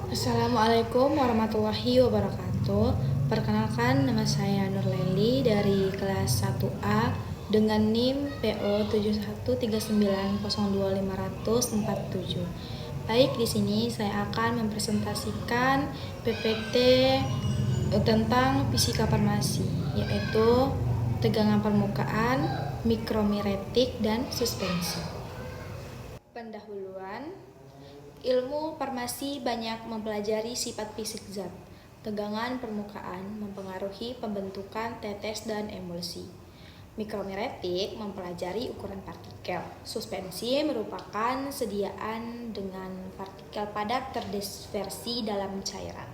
Assalamualaikum warahmatullahi wabarakatuh. Perkenalkan, nama saya Nurleli dari kelas 1A dengan NIM PO 7139025047. Baik, di sini saya akan mempresentasikan PPT tentang fisika farmasi, yaitu tegangan permukaan, mikromiretik, dan suspensi. Pendahuluan. Ilmu farmasi banyak mempelajari sifat fisik zat. Tegangan permukaan mempengaruhi pembentukan tetes dan emulsi. Mikromiretik mempelajari ukuran partikel. Suspensi merupakan sediaan dengan partikel padat terdispersi dalam cairan.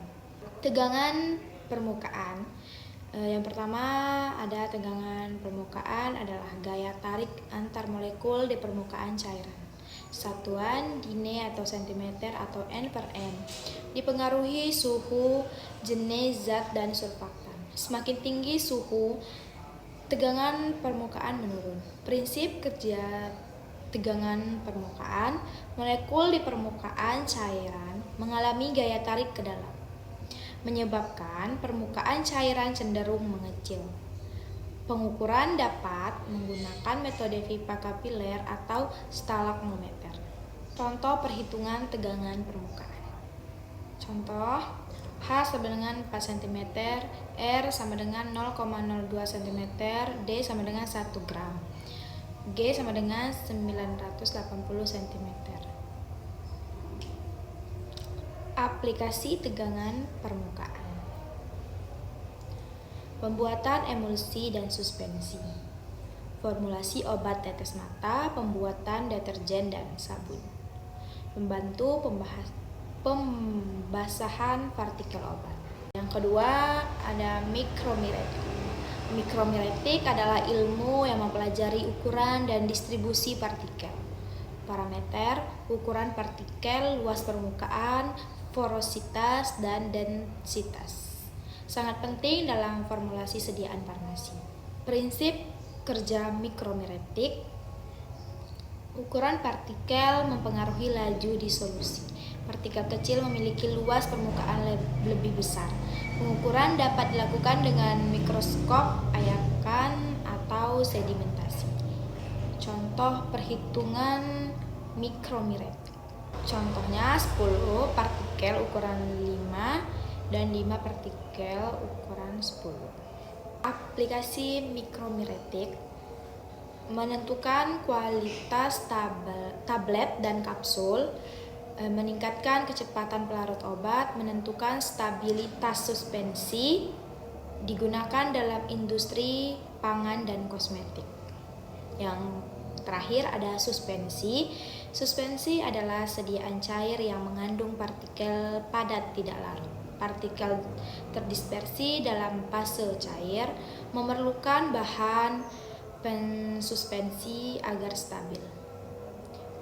Tegangan permukaan. Yang pertama ada tegangan permukaan adalah gaya tarik antar molekul di permukaan cairan. Satuan dine atau sentimeter atau N per M. Dipengaruhi suhu, jenis zat, dan surfaktan. Semakin tinggi suhu, tegangan permukaan menurun. Prinsip kerja tegangan permukaan, molekul di permukaan cairan mengalami gaya tarik ke dalam, menyebabkan permukaan cairan cenderung mengecil. Pengukuran dapat menggunakan metode pipa kapiler atau stalagmometer. Contoh perhitungan tegangan permukaan. Contoh, H sama dengan 4 cm, R sama dengan 0,02 cm, D sama dengan 1 gram, G sama dengan 980 cm. Aplikasi tegangan permukaan. Pembuatan emulsi dan suspensi. Formulasi obat tetes mata, pembuatan deterjen dan sabun. Membantu pembasahan partikel obat. Yang kedua ada mikromiretik. Mikromiretik adalah ilmu yang mempelajari ukuran dan distribusi partikel. Parameter, ukuran partikel, luas permukaan, porositas, dan densitas. Sangat penting dalam formulasi sediaan farmasi. Prinsip kerja mikromiretik. Ukuran partikel mempengaruhi laju disolusi. Partikel kecil memiliki luas permukaan lebih besar. Pengukuran dapat dilakukan dengan mikroskop ayakan atau sedimentasi. Contoh perhitungan mikromiretik. Contohnya 10 partikel ukuran 5 dan 5 partikel ukuran 10. Aplikasi mikromiretik. Menentukan kualitas tablet dan kapsul, meningkatkan kecepatan pelarut obat, menentukan stabilitas suspensi, digunakan dalam industri pangan dan kosmetik. Yang terakhir ada suspensi. Suspensi adalah sediaan cair yang mengandung partikel padat tidak larut. Partikel terdispersi dalam fase cair memerlukan bahan pensuspensi agar stabil.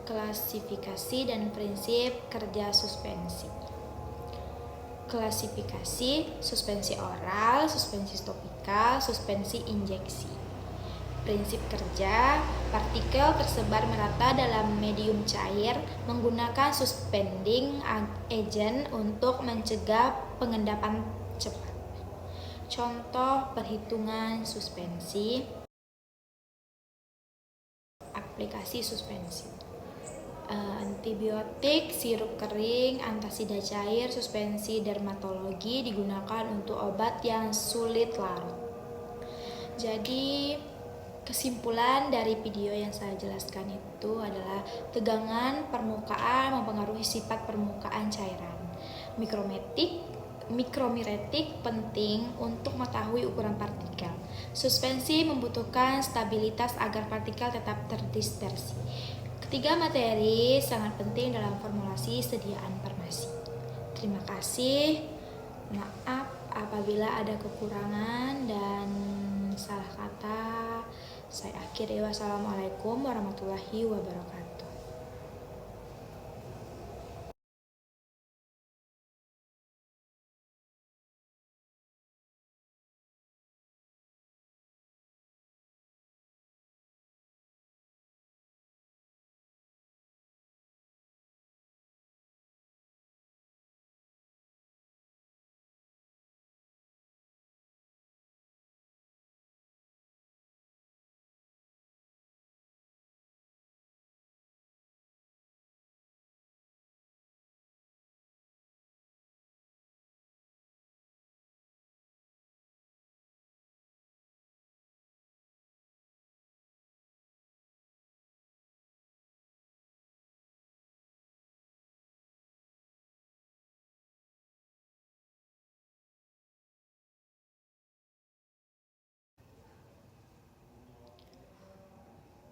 Klasifikasi dan prinsip kerja suspensi. Klasifikasi: suspensi oral, suspensi topikal, suspensi injeksi. Prinsip kerja: partikel tersebar merata dalam medium cair menggunakan suspending agent untuk mencegah pengendapan cepat. Contoh perhitungan suspensi. Aplikasi suspensi. Antibiotik, sirup kering, antasida cair, suspensi dermatologi digunakan untuk obat yang sulit larut. Jadi kesimpulan dari video yang saya jelaskan itu adalah tegangan permukaan mempengaruhi sifat permukaan cairan. Mikromiretik penting untuk mengetahui ukuran partikel. Suspensi membutuhkan stabilitas agar partikel tetap terdispersi. Ketiga materi sangat penting dalam formulasi sediaan farmasi. Terima kasih. Maaf apabila ada kekurangan dan salah kata. Saya akhiri. Wassalamualaikum warahmatullahi wabarakatuh.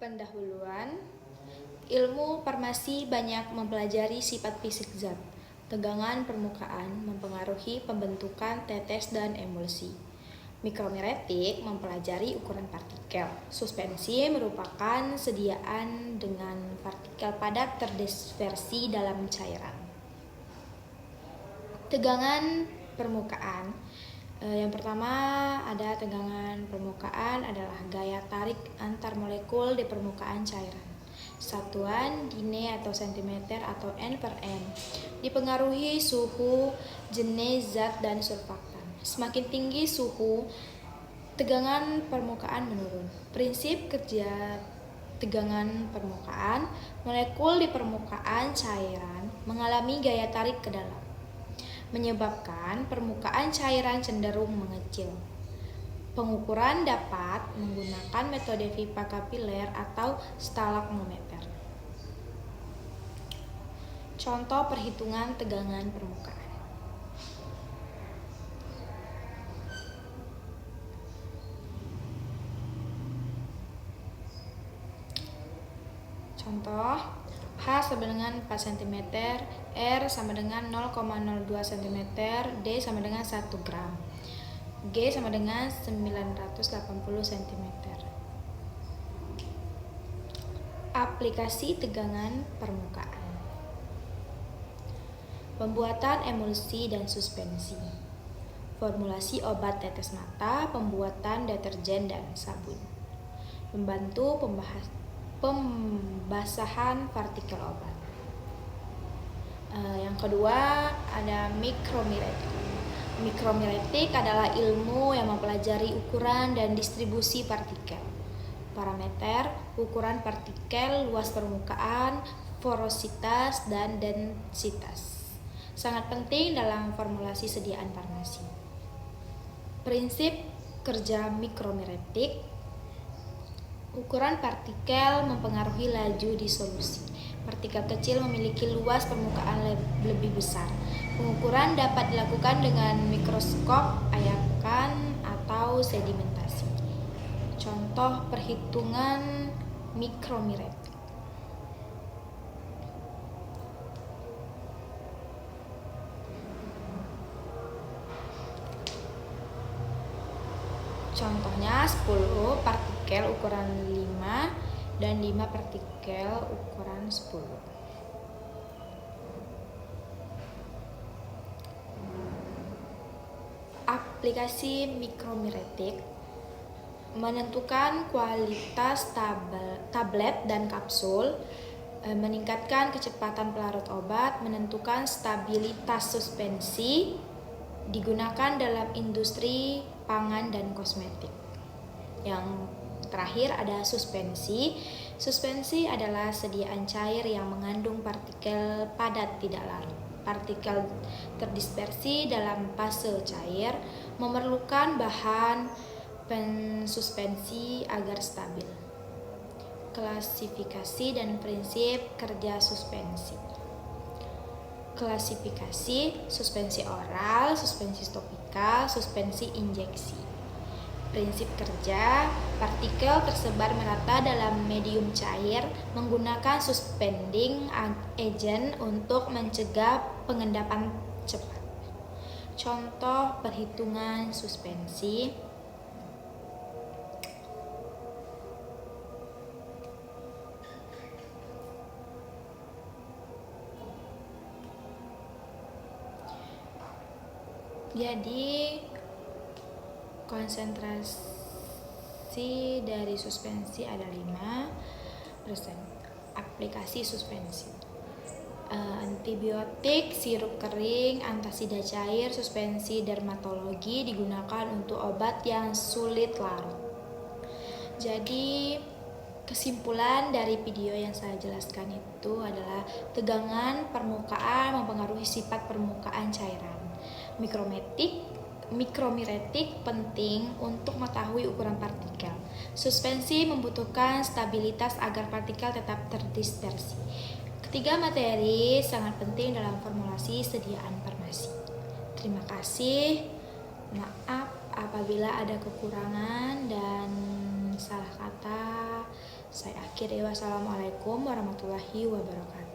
Pendahuluan. Ilmu farmasi banyak mempelajari sifat fisik zat. Tegangan permukaan mempengaruhi pembentukan tetes dan emulsi. Mikromiretik mempelajari ukuran partikel. Suspensi merupakan sediaan dengan partikel padat terdispersi dalam cairan. Tegangan permukaan. Yang pertama ada tegangan permukaan adalah gaya tarik antar molekul di permukaan cairan. Satuan dine atau sentimeter atau N per M. Dipengaruhi suhu, jenis zat dan surfaktan. Semakin tinggi suhu, tegangan permukaan menurun. Prinsip kerja tegangan permukaan, molekul di permukaan cairan mengalami gaya tarik ke dalam, menyebabkan permukaan cairan cenderung mengecil. Pengukuran dapat menggunakan metode pipa kapiler atau stalagmometer. Contoh perhitungan tegangan permukaan. Contoh, H sama dengan 4 cm, R sama dengan 0,02 cm, D sama dengan 1 gram, G sama dengan 980 cm. Aplikasi tegangan permukaan. Pembuatan emulsi dan suspensi. Formulasi obat tetes mata, pembuatan deterjen dan sabun. Membantu pembasahan partikel obat. Yang kedua ada mikromiretik. Mikromiretik adalah ilmu yang mempelajari ukuran dan distribusi partikel. Parameter, ukuran partikel, luas permukaan, porositas, dan densitas. Sangat penting dalam formulasi sediaan farmasi. Prinsip kerja mikromiretik. Ukuran partikel mempengaruhi laju disolusi. Partikel kecil memiliki luas permukaan lebih besar. Pengukuran dapat dilakukan dengan mikroskop ayakan atau sedimentasi. Contoh perhitungan mikromiretik. Contohnya 10 partikel ukuran 5 dan 5 partikel ukuran 10. Aplikasi mikromiretik. Menentukan kualitas tablet dan kapsul, meningkatkan kecepatan pelarut obat, menentukan stabilitas suspensi, digunakan dalam industri pangan dan kosmetik. Yang terakhir ada suspensi. Suspensi adalah sediaan cair yang mengandung partikel padat tidak larut. Partikel terdispersi dalam fase cair memerlukan bahan pensuspensi agar stabil. Klasifikasi dan prinsip kerja suspensi. Klasifikasi: suspensi oral, suspensi topikal, suspensi injeksi. Prinsip kerja: partikel tersebar merata dalam medium cair menggunakan suspending agent untuk mencegah pengendapan cepat. Contoh perhitungan suspensi. Jadi konsentrasi dari suspensi ada 5%. Aplikasi suspensi. Antibiotik, sirup kering, antasida cair, suspensi dermatologi digunakan untuk obat yang sulit larut. Jadi kesimpulan dari video yang saya jelaskan itu adalah tegangan permukaan mempengaruhi sifat permukaan cairan. Mikromiretik penting untuk mengetahui ukuran partikel. Suspensi membutuhkan stabilitas agar partikel tetap terdispersi. Ketiga materi sangat penting dalam formulasi sediaan farmasi. Terima kasih. Maaf apabila ada kekurangan dan salah kata. Saya akhiri, wassalamualaikum warahmatullahi wabarakatuh.